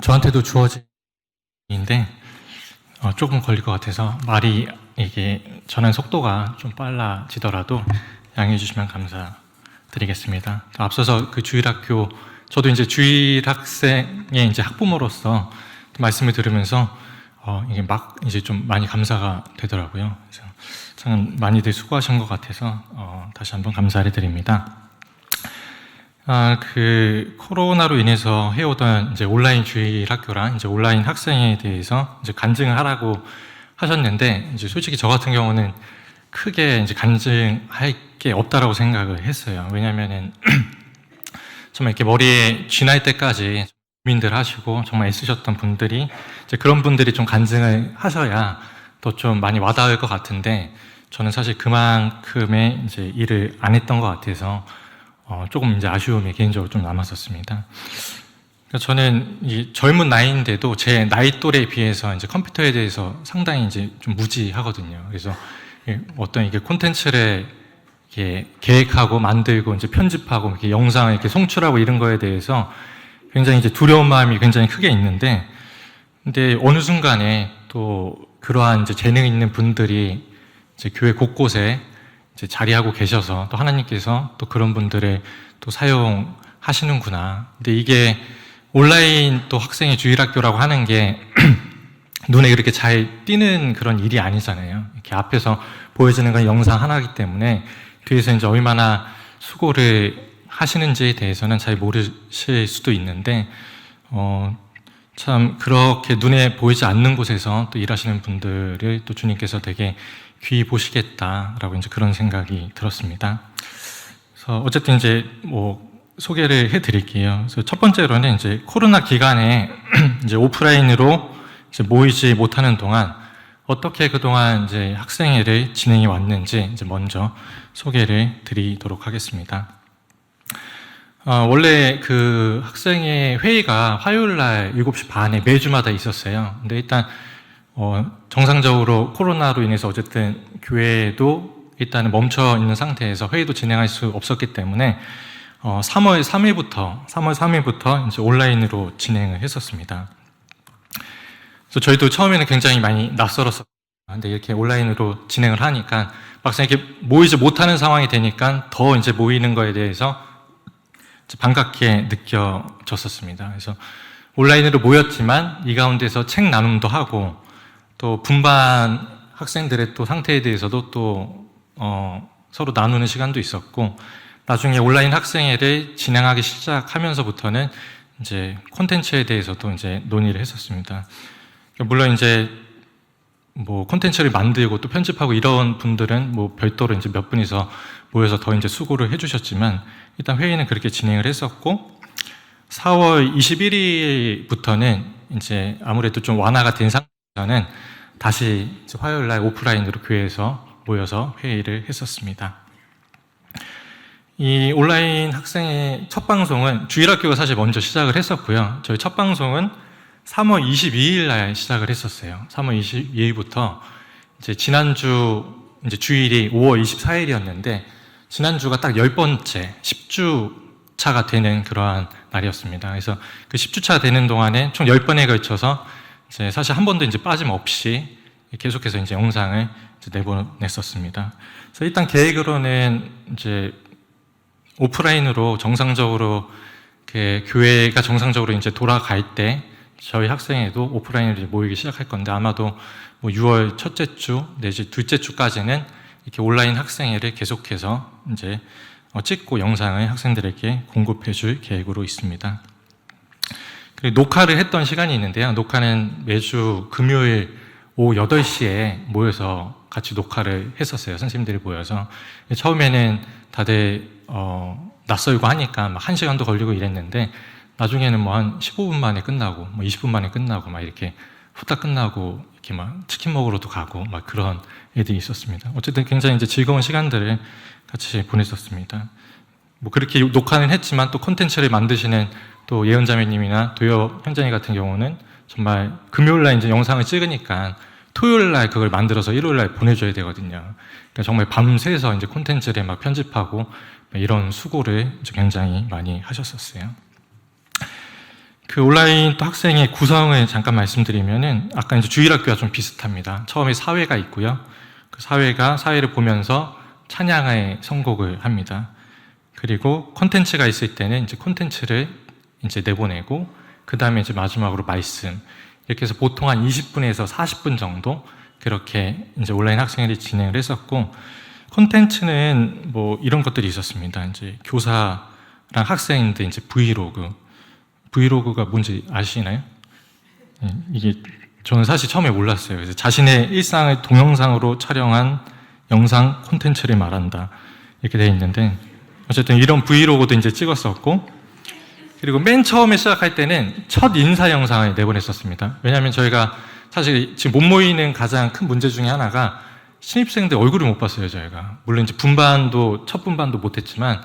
저한테도 주어진 인데 조금 걸릴 것 같아서 말이 이게 전환 속도가 좀 빨라지더라도 양해해 주시면 감사드리겠습니다. 앞서서 그 주일학교, 저도 이제 주일학생의 이제 학부모로서 말씀을 들으면서 이게 막 이제 좀 많이 감사가 되더라고요. 그래서 참 많이들 수고하신 것 같아서 다시 한번 감사를 드립니다. 그 코로나로 인해서 해오던 이제 온라인 주일학교랑 이제 온라인 학생에 대해서 이제 간증을 하라고 하셨는데, 이제 솔직히 저 같은 경우는 크게 이제 간증할 게 없다라고 생각을 했어요. 왜냐면은 정말 이렇게 머리에 쥐날 때까지 고민들 하시고 정말 애쓰셨던 분들이 이제 그런 분들이 좀 간증을 하셔야 더 좀 많이 와닿을 것 같은데, 저는 사실 그만큼의 이제 일을 안 했던 것 같아서 조금 이제 아쉬움이 개인적으로 좀 남았었습니다. 그러니까 저는 이 젊은 나이인데도 제 나이 또래에 비해서 이제 컴퓨터에 대해서 상당히 이제 좀 무지하거든요. 그래서 어떤 이게 콘텐츠를 이렇게 계획하고 만들고 이제 편집하고 이렇게 영상을 이렇게 송출하고 이런 거에 대해서 굉장히 이제 두려운 마음이 굉장히 크게 있는데, 근데 어느 순간에 또 그러한 이제 재능 있는 분들이 이제 교회 곳곳에 이제 자리하고 계셔서 또 하나님께서 또 그런 분들을 또 사용하시는구나. 근데 이게 온라인 또 학생의 주일학교라고 하는 게 눈에 그렇게 잘 띄는 그런 일이 아니잖아요. 이렇게 앞에서 보여지는 건 영상 하나이기 때문에 뒤에서 이제 얼마나 수고를 하시는지에 대해서는 잘 모르실 수도 있는데, 참 그렇게 눈에 보이지 않는 곳에서 또 일하시는 분들을 또 주님께서 되게 귀히 보시겠다라고 이제 그런 생각이 들었습니다. 그래서 어쨌든 이제 소개를 해드릴게요. 그래서 첫 번째로는 이제 코로나 기간에 이제 오프라인으로 이제 모이지 못하는 동안 어떻게 그동안 이제 학생회를 진행해 왔는지 이제 먼저 소개를 드리도록 하겠습니다. 원래 그 학생회 회의가 화요일 날 7시 반에 매주마다 있었어요. 근데 일단 정상적으로 코로나로 인해서 어쨌든 교회도 일단은 멈춰 있는 상태에서 회의도 진행할 수 없었기 때문에 3월 3일부터 이제 온라인으로 진행을 했었습니다. 그래서 저희도 처음에는 굉장히 많이 낯설었었고, 근데 이렇게 온라인으로 진행을 하니까 막상 이렇게 모이지 못하는 상황이 되니까 더 이제 모이는 거에 대해서 반갑게 느껴졌었습니다. 그래서 온라인으로 모였지만 이 가운데서 책 나눔도 하고 또 분반 학생들의 또 상태에 대해서도 또 서로 나누는 시간도 있었고, 나중에 온라인 학생회를 진행하기 시작하면서부터는 이제 콘텐츠에 대해서도 이제 논의를 했었습니다. 물론 이제 콘텐츠를 만들고 또 편집하고 이런 분들은 별도로 이제 몇 분이서 모여서 더 이제 수고를 해주셨지만, 일단 회의는 그렇게 진행을 했었고, 4월 21일부터는 이제 아무래도 좀 완화가 된 상태에서는 다시 이제 화요일 날 오프라인으로 교회에서 모여서 회의를 했었습니다. 이 온라인 학생의 첫 방송은 주일학교가 사실 먼저 시작을 했었고요. 저희 첫 방송은 3월 22일 날 시작을 했었어요. 3월 22일부터 이제 지난주 이제 주일이 5월 24일이었는데 지난주가 딱 10번째 10주 차가 되는 그러한 날이었습니다. 그래서 그 10주 차 되는 동안에 총 10번에 걸쳐서 이제 사실 한 번도 이제 빠짐없이 계속해서 이제 영상을 이제 내보냈었습니다. 그래서 일단 계획으로는 이제 오프라인으로 정상적으로 교회가 정상적으로 이제 돌아갈 때 저희 학생회도 오프라인으로 모이기 시작할 건데, 아마도 6월 첫째 주 내지 둘째 주까지는 이렇게 온라인 학생회를 계속해서 이제 찍고 영상을 학생들에게 공급해 줄 계획으로 있습니다. 그리고 녹화를 했던 시간이 있는데요. 녹화는 매주 금요일 오후 8시에 모여서 같이 녹화를 했었어요. 선생님들이 모여서. 처음에는 다들 낯설고 하니까 막 1시간도 걸리고 이랬는데, 나중에는 한 15분 만에 끝나고 20분 만에 끝나고 막 이렇게 후딱 끝나고 이렇게 막 치킨 먹으러도 가고 막 그런 애들이 있었습니다. 어쨌든 굉장히 이제 즐거운 시간들을 같이 보냈었습니다. 그렇게 녹화는 했지만 또 콘텐츠를 만드시는 또 예언자매님이나 도엽 현장님 같은 경우는 정말 금요일 날 이제 영상을 찍으니까 토요일 날 그걸 만들어서 일요일 날 보내줘야 되거든요. 그러니까 정말 밤새서 이제 콘텐츠를 막 편집하고 이런 수고를 굉장히 많이 하셨었어요. 그 온라인 또 학생의 구성을 잠깐 말씀드리면은 아까 이제 주일학교와 좀 비슷합니다. 처음에 사회가 있고요. 그 사회를 보면서 찬양의 선곡을 합니다. 그리고 콘텐츠가 있을 때는 이제 콘텐츠를 이제 내보내고 그 다음에 이제 마지막으로 말씀 이렇게 해서 보통 한 20분에서 40분 정도 그렇게 이제 온라인 학생회를 진행을 했었고 콘텐츠는 뭐 이런 것들이 있었습니다. 이제 교사랑 학생인데 이제 브이로그가 뭔지 아시나요? 이게 저는 사실 처음에 몰랐어요. 그래서 자신의 일상을 동영상으로 촬영한 영상 콘텐츠를 말한다 이렇게 되어 있는데 어쨌든 이런 브이로그도 이제 찍었었고 그리고 맨 처음에 시작할 때는 첫 인사 영상을 내보냈었습니다. 왜냐하면 저희가 사실 지금 못 모이는 가장 큰 문제 중에 하나가 신입생들 얼굴을 못 봤어요. 저희가 물론 이제 첫 분반도 못했지만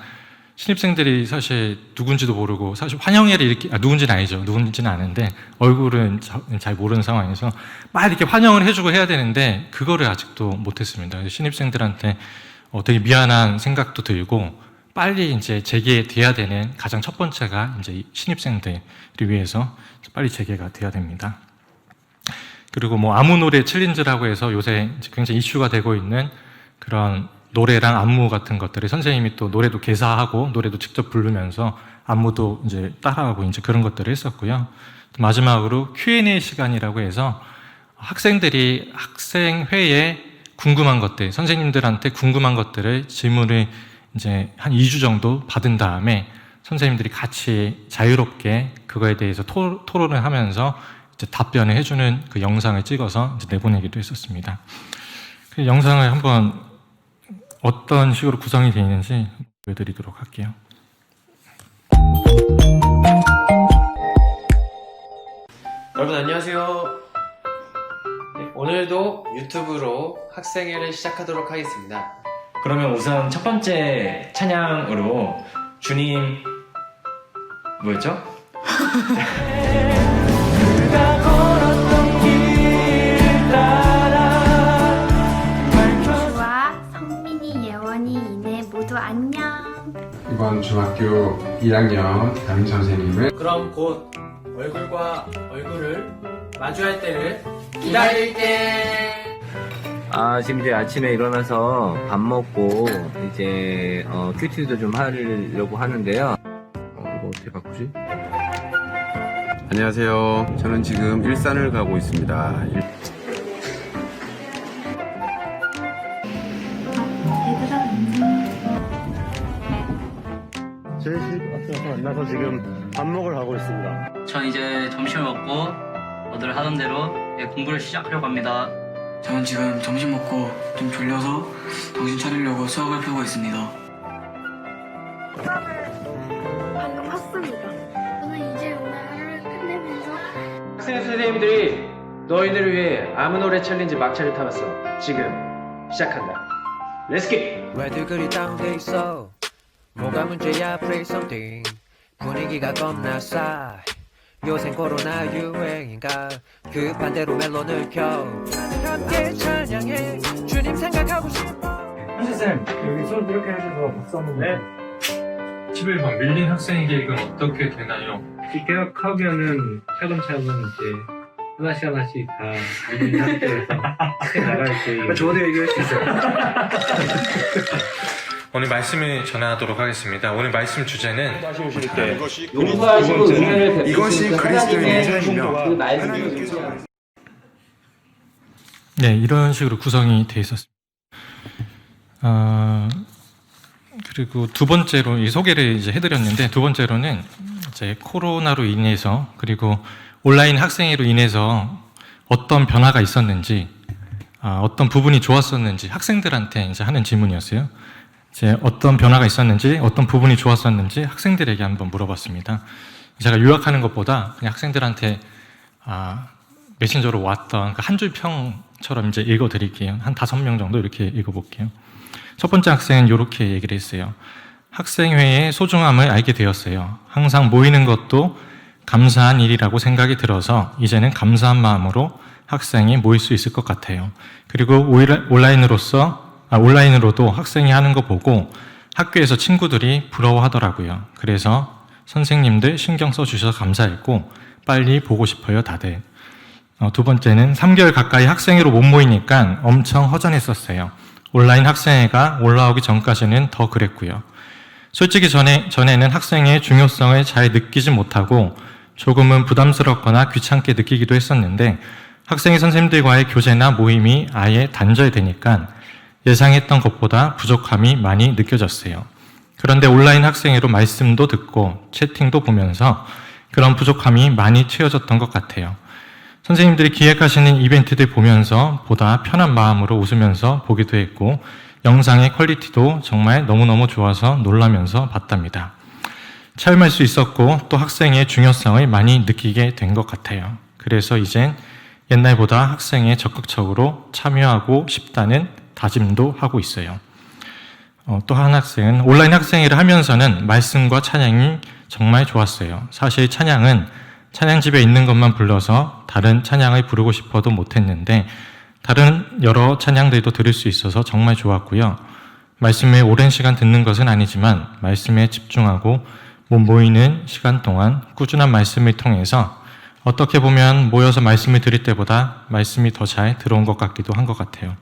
신입생들이 사실 누군지도 모르고 사실 환영회를 이렇게 누군지는 아니죠. 누군지는 아는데 얼굴은 잘 모르는 상황에서 막 이렇게 환영을 해주고 해야 되는데 그거를 아직도 못했습니다. 신입생들한테 되게 미안한 생각도 들고 빨리 이제 재개돼야 되는 가장 첫 번째가 이제 신입생들을 위해서 빨리 재개가 돼야 됩니다. 그리고 뭐 아무 노래 챌린지라고 해서 요새 굉장히 이슈가 되고 있는 그런 노래랑 안무 같은 것들을 선생님이 또 노래도 개사하고 노래도 직접 부르면서 안무도 이제 따라하고 이제 그런 것들을 했었고요. 마지막으로 Q&A 시간이라고 해서 학생들이 학생회에 궁금한 것들, 선생님들한테 궁금한 것들을 질문을 이제 한 2주 정도 받은 다음에 선생님들이 같이 자유롭게 그거에 대해서 토론을 하면서 이제 답변을 해주는 그 영상을 찍어서 이제 내보내기도 했었습니다. 그 영상을 한번 어떤 식으로 구성이 되어 있는지 보여드리도록 할게요. 여러분 안녕하세요. 네, 오늘도 유튜브로 학생회를 시작하도록 하겠습니다. 그러면 우선 첫 번째 찬양으로 주님 뭐였죠? 주와 성민이, 예원이, 이내 모두 안녕. 이번 중학교 1학년 담임 선생님을 그럼 곧 얼굴과 얼굴을 마주할 때를 기다릴게. 지금 이제 아침에 일어나서 밥 먹고 이제 큐티도 좀 하려고 하는데요. 이거 어떻게 바꾸지? 안녕하세요. 저는 지금 일산을 가고 있습니다. 제일 앞에서 만나서 지금 밥 먹으러 가고 있습니다. 전 이제 점심을 먹고 너들 하던 대로 공부를 시작하려고 합니다. 저는 지금 점심 먹고 좀 졸려서 정신 차리려고 수학을 펴고 있습니다. 방금 샀습니다. 저는 이제 오늘 하루를 끝내면서 학생 선생님들이 너희들을 위해 아무 노래 챌린지 막차를 타봤어. 지금 시작한다. Let's get. 왜들 그리 다운돼 있어? 뭐가 문제야? Play something. 분위기가 겁나 싸. 요샌 코로나 유행인가? 그 반대로 멜론을 켜. 함께 찬양해. 주님 생각하고 싶어. 선생님 여기 손 이렇게 하셔서 박수 한번. 네. 11번 밀린 학생에게 이건 어떻게 되나요? 개학하면은 차근차근 이제 하나씩 다 밀린 학교에서 학교 나갈 때 저도 얘기할 수 있어요. 오늘 말씀을 전하도록 하겠습니다. 오늘 말씀 주제는 용서하시고 은혜를 이것이 그리스도의 삶이며 그 말씀을 네, 이런 식으로 구성이 되어 있었습니다. 그리고 두 번째로 이 소개를 이제 해드렸는데 두 번째로는 이제 코로나로 인해서 그리고 온라인 학생회로 인해서 어떤 변화가 있었는지, 어떤 부분이 좋았었는지 학생들한테 이제 하는 질문이었어요. 이제 어떤 변화가 있었는지, 어떤 부분이 좋았었는지 학생들에게 한번 물어봤습니다. 제가 요약하는 것보다 그냥 학생들한테 메신저로 왔던 한 줄 평처럼 이제 읽어드릴게요. 한 5명 정도 이렇게 읽어볼게요. 첫 번째 학생은 이렇게 얘기를 했어요. 학생회의 소중함을 알게 되었어요. 항상 모이는 것도 감사한 일이라고 생각이 들어서 이제는 감사한 마음으로 학생이 모일 수 있을 것 같아요. 그리고 온라인으로도 학생이 하는 거 보고 학교에서 친구들이 부러워하더라고요. 그래서 선생님들 신경 써주셔서 감사했고 빨리 보고 싶어요 다들. 두 번째는 3개월 가까이 학생회로 못 모이니까 엄청 허전했었어요. 온라인 학생회가 올라오기 전까지는 더 그랬고요. 솔직히 전에는 학생회의 중요성을 잘 느끼지 못하고 조금은 부담스럽거나 귀찮게 느끼기도 했었는데 학생회 선생님들과의 교제나 모임이 아예 단절되니까 예상했던 것보다 부족함이 많이 느껴졌어요. 그런데 온라인 학생회로 말씀도 듣고 채팅도 보면서 그런 부족함이 많이 채워졌던 것 같아요. 선생님들이 기획하시는 이벤트들 보면서 보다 편한 마음으로 웃으면서 보기도 했고 영상의 퀄리티도 정말 너무너무 좋아서 놀라면서 봤답니다. 체험할 수 있었고 또 학생의 중요성을 많이 느끼게 된 것 같아요. 그래서 이젠 옛날보다 학생에 적극적으로 참여하고 싶다는 다짐도 하고 있어요. 또 한 학생은 온라인 학생회를 하면서는 말씀과 찬양이 정말 좋았어요. 사실 찬양은 찬양집에 있는 것만 불러서 다른 찬양을 부르고 싶어도 못했는데 다른 여러 찬양들도 들을 수 있어서 정말 좋았고요. 말씀에 오랜 시간 듣는 것은 아니지만 말씀에 집중하고 못 모이는 시간 동안 꾸준한 말씀을 통해서 어떻게 보면 모여서 말씀을 드릴 때보다 말씀이 더 잘 들어온 것 같기도 한 것 같아요.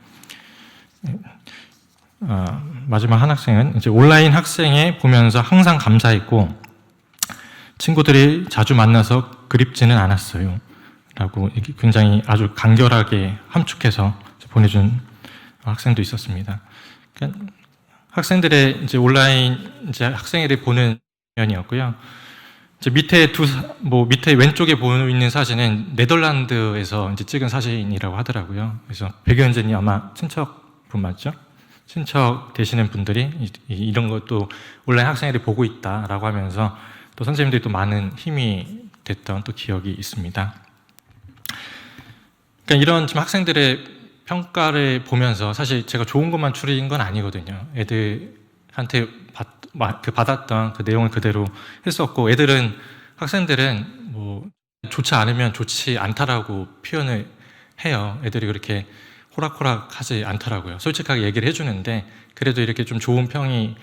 마지막 한 학생은 이제 온라인 학생회 보면서 항상 감사했고 친구들이 자주 만나서 그립지는 않았어요. 라고 굉장히 아주 간결하게 함축해서 보내준 학생도 있었습니다. 그러니까 학생들의 이제 온라인 이제 학생회를 보는 면이었고요. 이제 밑에 왼쪽에 보이는 사진은 네덜란드에서 이제 찍은 사진이라고 하더라고요. 그래서 백연진이 아마 친척분 맞죠? 친척 되시는 분들이 이런 것도 온라인 학생회를 보고 있다라고 하면서 또 선생님들이 또 많은 힘이 됐던 또 기억이 있습니다. 그러니까 이런 지금 학생들의 평가를 보면서 사실 제가 좋은 것만 추린 건 아니거든요. 애들한테 받았던 그 내용을 그대로 했었고 학생들은 뭐 좋지 않으면 좋지 않다라고 표현을 해요. 애들이 그렇게 호락호락하지 않더라고요. 솔직하게 얘기를 해주는데 그래도 이렇게 좀 좋은 평이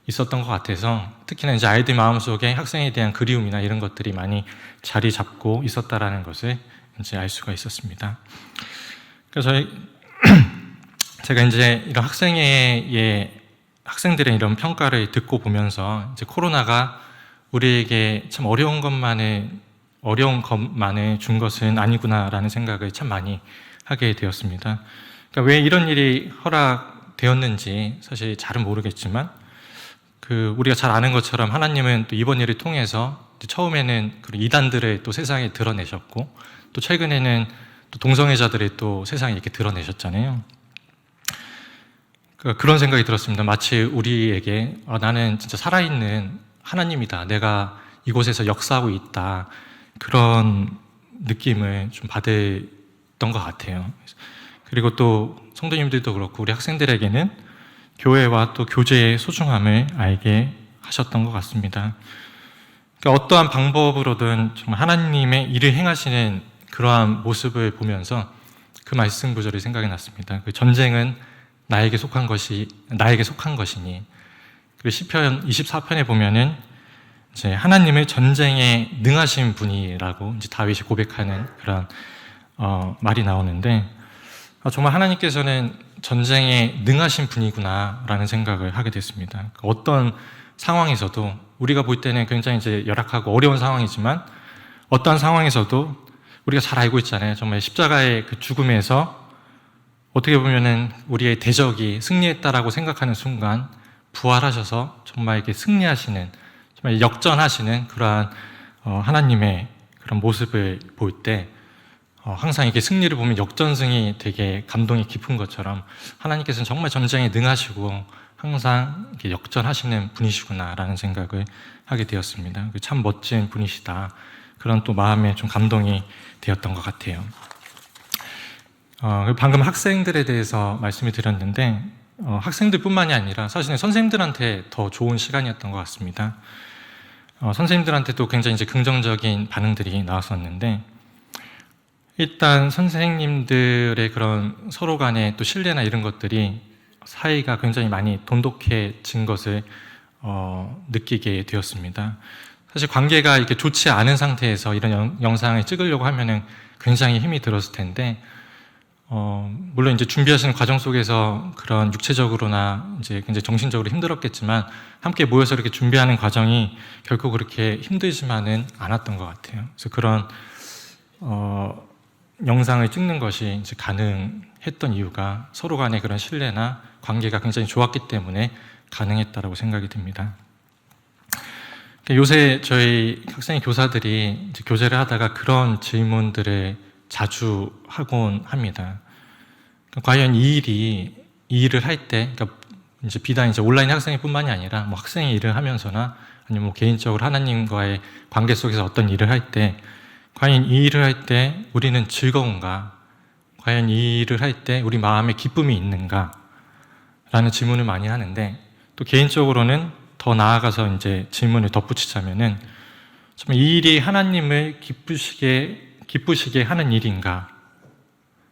있었던 것 같아서 특히나 이제 아이들 마음속에 학생에 대한 그리움이나 이런 것들이 많이 자리 잡고 있었다라는 것을 이제 알 수가 있었습니다. 그래서 제가 이제 이런 학생들의 이런 평가를 듣고 보면서 이제 코로나가 우리에게 참 어려운 것만을 준 것은 아니구나라는 생각을 참 많이 하게 되었습니다. 그러니까 왜 이런 일이 허락되었는지 사실 잘은 모르겠지만 우리가 잘 아는 것처럼 하나님은 또 이번 일을 통해서 처음에는 이단들을 또 세상에 드러내셨고 또 최근에는 또 동성애자들을 또 세상에 이렇게 드러내셨잖아요. 그런 생각이 들었습니다. 마치 우리에게 나는 진짜 살아있는 하나님이다. 내가 이곳에서 역사하고 있다. 그런 느낌을 좀 받았던 것 같아요. 그리고 또 성도님들도 그렇고 우리 학생들에게는 교회와 또 교제의 소중함을 알게 하셨던 것 같습니다. 그러니까 어떠한 방법으로든 정말 하나님의 일을 행하시는 그러한 모습을 보면서 그 말씀 구절이 생각이 났습니다. 그 전쟁은 나에게 속한 것이니. 그리고 시편 24편에 보면은 이제 하나님의 전쟁에 능하신 분이라고 이제 다윗이 고백하는 그런 말이 나오는데 정말 하나님께서는 전쟁에 능하신 분이구나라는 생각을 하게 됐습니다. 어떤 상황에서도 우리가 볼 때는 굉장히 이제 열악하고 어려운 상황이지만 어떤 상황에서도 우리가 잘 알고 있잖아요. 정말 십자가의 그 죽음에서 어떻게 보면은 우리의 대적이 승리했다라고 생각하는 순간 부활하셔서 정말 이렇게 승리하시는, 정말 역전하시는 그러한 하나님의 그런 모습을 볼 때 항상 이렇게 승리를 보면 역전승이 되게 감동이 깊은 것처럼 하나님께서는 정말 전쟁에 능하시고 항상 이렇게 역전하시는 분이시구나라는 생각을 하게 되었습니다. 참 멋진 분이시다. 그런 또 마음에 좀 감동이 되었던 것 같아요. 방금 학생들에 대해서 말씀을 드렸는데 학생들뿐만이 아니라 사실은 선생님들한테 더 좋은 시간이었던 것 같습니다. 선생님들한테도 굉장히 이제 긍정적인 반응들이 나왔었는데 일단 선생님들의 그런 서로 간의 또 신뢰나 이런 것들이 사이가 굉장히 많이 돈독해진 것을 느끼게 되었습니다. 사실 관계가 이렇게 좋지 않은 상태에서 이런 영상을 찍으려고 하면은 굉장히 힘이 들었을 텐데, 물론 이제 준비하시는 과정 속에서 그런 육체적으로나 이제 굉장히 정신적으로 힘들었겠지만, 함께 모여서 이렇게 준비하는 과정이 결코 그렇게 힘들지만은 않았던 것 같아요. 그래서 그런, 영상을 찍는 것이 이제 가능했던 이유가 서로 간의 그런 신뢰나 관계가 굉장히 좋았기 때문에 가능했다라고 생각이 듭니다. 요새 저희 학생 교사들이 이제 교제를 하다가 그런 질문들을 자주 하곤 합니다. 과연 이 일을 할 때, 그러니까 이제 비단 이제 온라인 학생뿐만이 아니라 뭐 학생의 일을 하면서나 아니면 뭐 개인적으로 하나님과의 관계 속에서 어떤 일을 할 때, 과연 이 일을 할 때 우리는 즐거운가? 과연 이 일을 할 때 우리 마음에 기쁨이 있는가? 라는 질문을 많이 하는데, 또 개인적으로는 더 나아가서 이제 질문을 덧붙이자면은, 정말 이 일이 하나님을 기쁘시게 하는 일인가?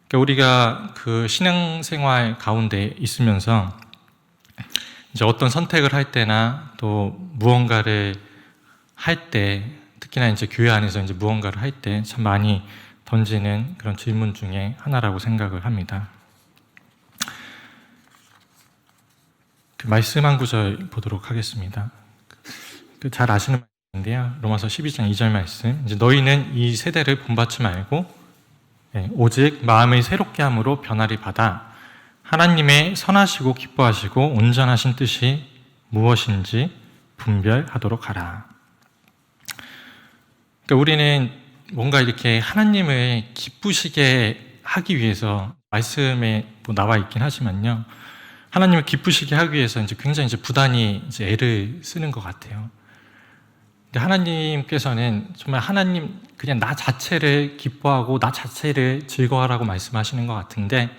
그러니까 우리가 그 신앙생활 가운데 있으면서 이제 어떤 선택을 할 때나 또 무언가를 할 때, 특히나 이제 교회 안에서 이제 무언가를 할 때 참 많이 던지는 그런 질문 중에 하나라고 생각을 합니다. 그 말씀 한 구절 보도록 하겠습니다. 잘 아시는 말씀인데요. 로마서 12장 2절 말씀. 이제 너희는 이 세대를 본받지 말고 오직 마음의 새롭게 함으로 변화를 받아 하나님의 선하시고 기뻐하시고 온전하신 뜻이 무엇인지 분별하도록 하라. 그러니까 우리는 뭔가 이렇게 하나님을 기쁘시게 하기 위해서, 말씀에 뭐 나와 있긴 하지만요, 하나님을 기쁘시게 하기 위해서 이제 굉장히 이제 부단히 이제 애를 쓰는 것 같아요. 근데 하나님께서는 정말 하나님 그냥 나 자체를 기뻐하고 나 자체를 즐거워하라고 말씀하시는 것 같은데,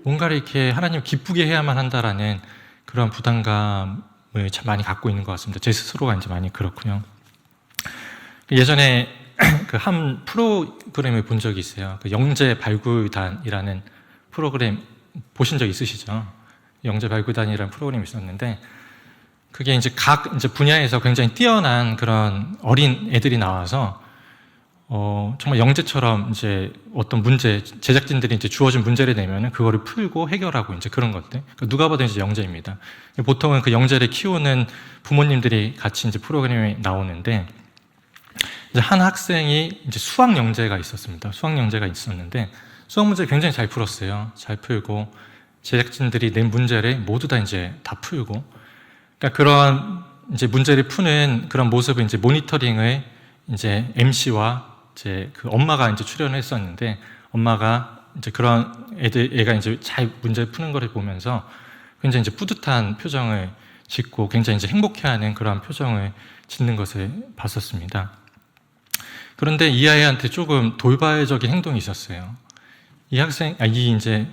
뭔가를 이렇게 하나님 기쁘게 해야만 한다라는 그런 부담감을 참 많이 갖고 있는 것 같습니다. 제 스스로가 이제 많이 그렇고요. 예전에 그 한 프로그램을 본 적이 있어요. 그 영재 발굴단이라는 프로그램 보신 적 있으시죠? 영재 발굴단이라는 프로그램이 있었는데, 그게 이제 각 이제 분야에서 굉장히 뛰어난 그런 어린 애들이 나와서 정말 영재처럼 이제 어떤 문제, 제작진들이 이제 주어진 문제를 내면은 그거를 풀고 해결하고 이제 그런 것들. 그러니까 누가 봐도 이제 영재입니다. 보통은 그 영재를 키우는 부모님들이 같이 이제 프로그램에 나오는데, 이제 한 학생이 이제 수학 영재가 있었습니다. 수학 영재가 있었는데 수학 문제 굉장히 잘 풀었어요. 잘 풀고 제작진들이 낸 문제를 모두 다 이제 다 풀고, 그러니까 그런 이제 문제를 푸는 그런 모습을 이제 모니터링을 이제 MC와 이제 그 엄마가 이제 출연을 했었는데, 엄마가 이제 그런 애가 이제 잘 문제를 푸는 거를 보면서 굉장히 이제 뿌듯한 표정을 짓고 굉장히 이제 행복해하는 그런 표정을 짓는 것을 봤었습니다. 그런데 이 아이한테 조금 돌발적인 행동이 있었어요. 이 이제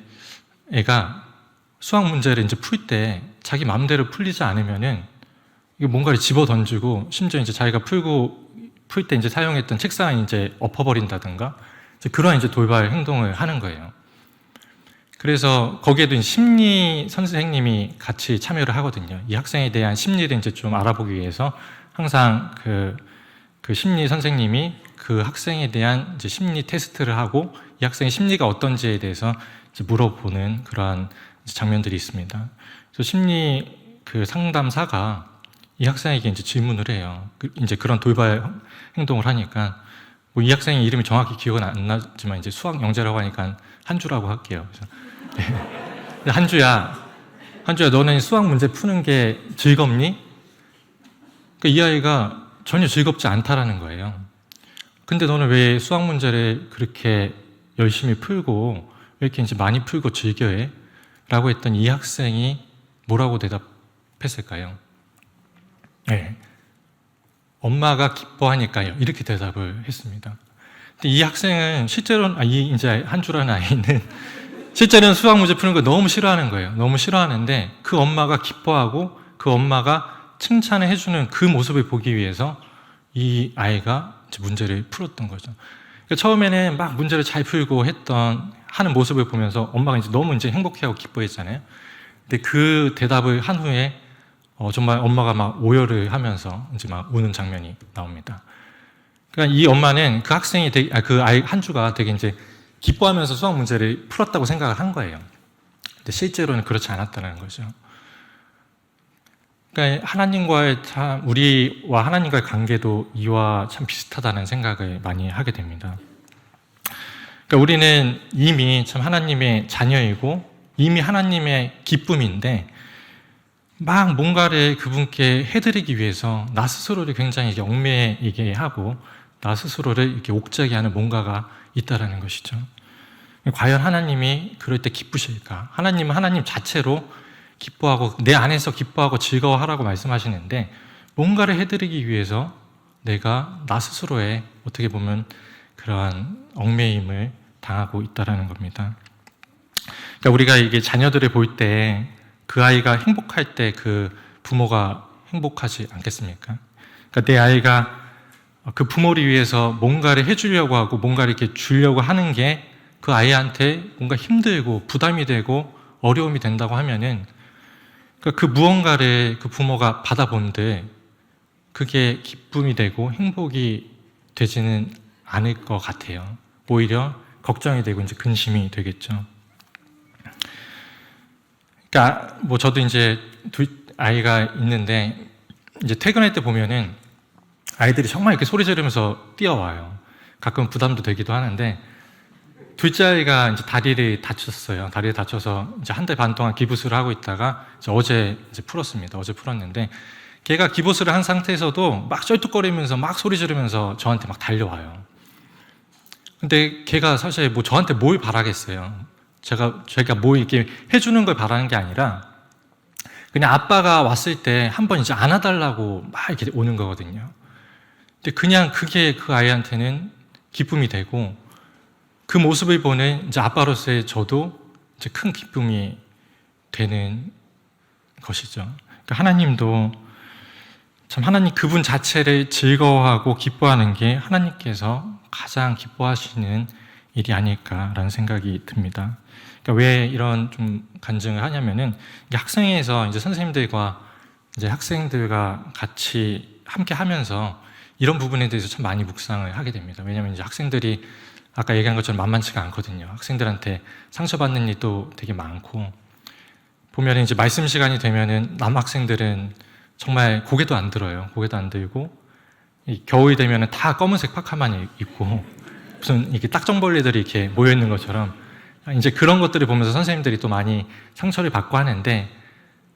애가 수학 문제를 이제 풀 때 자기 마음대로 풀리지 않으면은 이게 뭔가를 집어 던지고, 심지어 이제 자기가 풀 때 이제 사용했던 책상을 이제 엎어버린다든가, 이제 그런 이제 돌발 행동을 하는 거예요. 그래서 거기에도 이제 심리 선생님이 같이 참여를 하거든요. 이 학생에 대한 심리를 이제 좀 알아보기 위해서 항상 그 심리 선생님이 그 학생에 대한 이제 심리 테스트를 하고 이 학생의 심리가 어떤지에 대해서 이제 물어보는 그러한 장면들이 있습니다. 그래서 심리 그 상담사가 이 학생에게 이제 질문을 해요. 이제 그런 돌발 행동을 하니까, 뭐 이 학생의 이름이 정확히 기억은 안 나지만 이제 수학 영재라고 하니까 한주라고 할게요. 그래서 네. 한주야, 너는 수학 문제 푸는 게 즐겁니? 그러니까 이 아이가 전혀 즐겁지 않다라는 거예요. 근데 너는 왜 수학 문제를 그렇게 열심히 풀고 왜 이렇게 이제 많이 풀고 즐겨해? 라고 했더니 이 학생이 뭐라고 대답했을까요? 네. 엄마가 기뻐하니까요. 이렇게 대답을 했습니다. 근데 이 학생은 실제로는, 이제 한주라는 아이는 실제로는 수학 문제 푸는 거 너무 싫어하는 거예요. 너무 싫어하는데 그 엄마가 기뻐하고 그 엄마가 칭찬을 해주는 그 모습을 보기 위해서 이 아이가 문제를 풀었던 거죠. 그러니까 처음에는 막 문제를 잘 풀고 하는 모습을 보면서 엄마가 이제 너무 이제 행복해하고 기뻐했잖아요. 근데 그 대답을 한 후에 정말 엄마가 막 오열을 하면서 이제 막 우는 장면이 나옵니다. 그러니까 이 엄마는 그 학생이 그 아이 한주가 되게 이제 기뻐하면서 수학 문제를 풀었다고 생각을 한 거예요. 근데 실제로는 그렇지 않았다는 거죠. 그러니까 하나님과의 참 우리와 하나님과의 관계도 이와 참 비슷하다는 생각을 많이 하게 됩니다. 그러니까 우리는 이미 참 하나님의 자녀이고 이미 하나님의 기쁨인데 막 뭔가를 그분께 해드리기 위해서 나 스스로를 굉장히 얽매이게 하고 나 스스로를 이렇게 옥죄게 하는 뭔가가 있다라는 것이죠. 과연 하나님이 그럴 때 기쁘실까? 하나님은 하나님 자체로 기뻐하고 내 안에서 기뻐하고 즐거워하라고 말씀하시는데 뭔가를 해드리기 위해서 내가 나 스스로의 어떻게 보면 그러한 얽매임을 당하고 있다라는 겁니다. 그러니까 우리가 이게 자녀들을 볼 때 그 아이가 행복할 때 그 부모가 행복하지 않겠습니까? 그러니까 내 아이가 그 부모를 위해서 뭔가를 해주려고 하고 뭔가를 이렇게 주려고 하는 게 그 아이한테 뭔가 힘들고 부담이 되고 어려움이 된다고 하면은 그 무언가를 그 부모가 받아본들 그게 기쁨이 되고 행복이 되지는 않을 것 같아요. 오히려 걱정이 되고 이제 근심이 되겠죠. 그러니까 뭐 저도 이제 두 아이가 있는데 이제 퇴근할 때 보면은 아이들이 정말 이렇게 소리 지르면서 뛰어와요. 가끔 부담도 되기도 하는데 둘째 아이가 이제 다리를 다쳤어요. 다리를 다쳐서 이제 한 달 반 동안 기부스를 하고 있다가 이제 어제 이제 풀었습니다. 어제 풀었는데 걔가 기부스를 한 상태에서도 막 쩔뚝거리면서 막 소리 지르면서 저한테 막 달려와요. 근데 걔가 사실 뭐 저한테 뭘 바라겠어요. 제가 뭐 이렇게 해주는 걸 바라는 게 아니라 그냥 아빠가 왔을 때 한번 이제 안아달라고 막 이렇게 오는 거거든요. 근데 그냥 그게 그 아이한테는 기쁨이 되고 그 모습을 보는 이제 아빠로서의 저도 이제 큰 기쁨이 되는 것이죠. 그러니까 하나님도 참 하나님 그분 자체를 즐거워하고 기뻐하는 게 하나님께서 가장 기뻐하시는 일이 아닐까라는 생각이 듭니다. 그러니까 왜 이런 좀 간증을 하냐면은 학생회에서 이제 선생님들과 이제 학생들과 같이 함께 하면서 이런 부분에 대해서 참 많이 묵상을 하게 됩니다. 왜냐하면 이제 학생들이 아까 얘기한 것처럼 만만치가 않거든요. 학생들한테 상처받는 일도 되게 많고 보면 이제 말씀 시간이 되면은 남학생들은 정말 고개도 안 들어요. 고개도 안 들고 겨울이 되면은 다 검은색 파카만 입고 무슨 이렇게 딱정벌레들이 이렇게 모여 있는 것처럼 이제 그런 것들을 보면서 선생님들이 또 많이 상처를 받고 하는데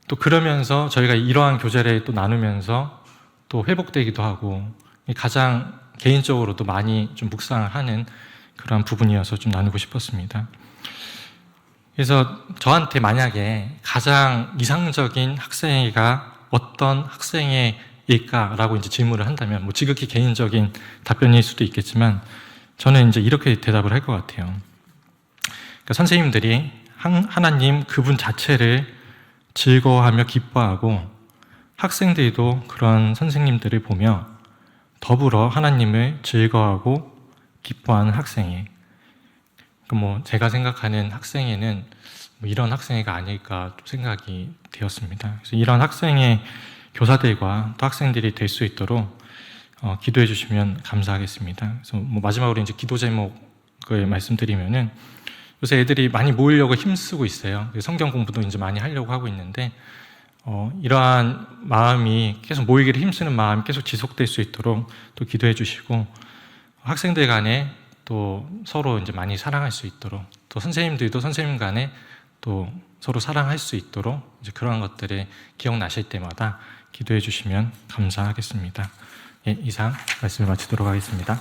또 그러면서 저희가 이러한 교제를 또 나누면서 또 회복되기도 하고 가장 개인적으로도 많이 좀 묵상을 하는 그런 부분이어서 좀 나누고 싶었습니다. 그래서 저한테 만약에 가장 이상적인 학생회가 어떤 학생회일까라고 이제 질문을 한다면 뭐 지극히 개인적인 답변일 수도 있겠지만 저는 이제 이렇게 대답을 할 것 같아요. 그러니까 선생님들이 하나님 그분 자체를 즐거워하며 기뻐하고 학생들도 그런 선생님들을 보며 더불어 하나님을 즐거워하고 기뻐하는 학생회. 뭐 제가 생각하는 학생회는 뭐 이런 학생회가 아닐까 생각이 되었습니다. 그래서 이런 학생회 교사들과 또 학생들이 될 수 있도록 기도해 주시면 감사하겠습니다. 그래서 뭐 마지막으로 이제 기도 제목을 말씀드리면은 요새 애들이 많이 모이려고 힘쓰고 있어요. 성경 공부도 이제 많이 하려고 하고 있는데 이러한 마음이 계속 모이기를 힘쓰는 마음이 계속 지속될 수 있도록 또 기도해 주시고 학생들 간에 또 서로 이제 많이 사랑할 수 있도록 또 선생님들도 선생님 간에 또 서로 사랑할 수 있도록 이제 그러한 것들을 기억나실 때마다 기도해 주시면 감사하겠습니다. 예, 이상 말씀을 마치도록 하겠습니다.